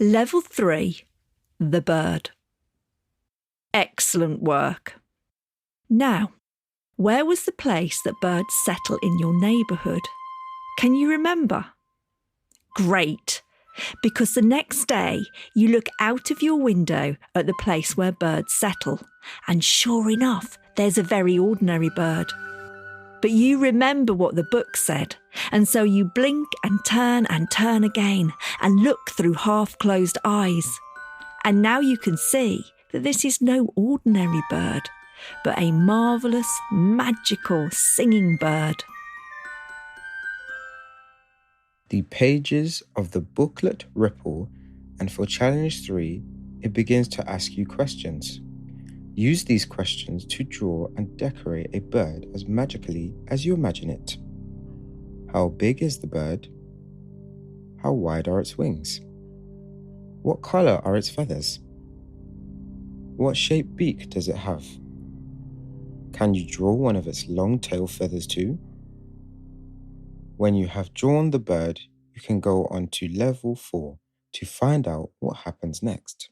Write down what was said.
Level 3, the bird. Excellent work. Now, where was the place that birds settle in your neighbourhood? Can you remember? Great, because the next day you look out of your window at the place where birds settle, and sure enough, there's a very ordinary bird. But you remember what the book said, and so you blink and turn again and look through half-closed eyes. And now you can see that this is no ordinary bird, but a marvellous, magical, singing bird. The pages of the booklet ripple, and for Challenge 3, it begins to ask you questions. Use these questions to draw and decorate a bird as magically as you imagine it. How big is the bird? How wide are its wings? What colour are its feathers? What shaped beak does it have? Can you draw one of its long tail feathers too? When you have drawn the bird, you can go on to level 4 to find out what happens next.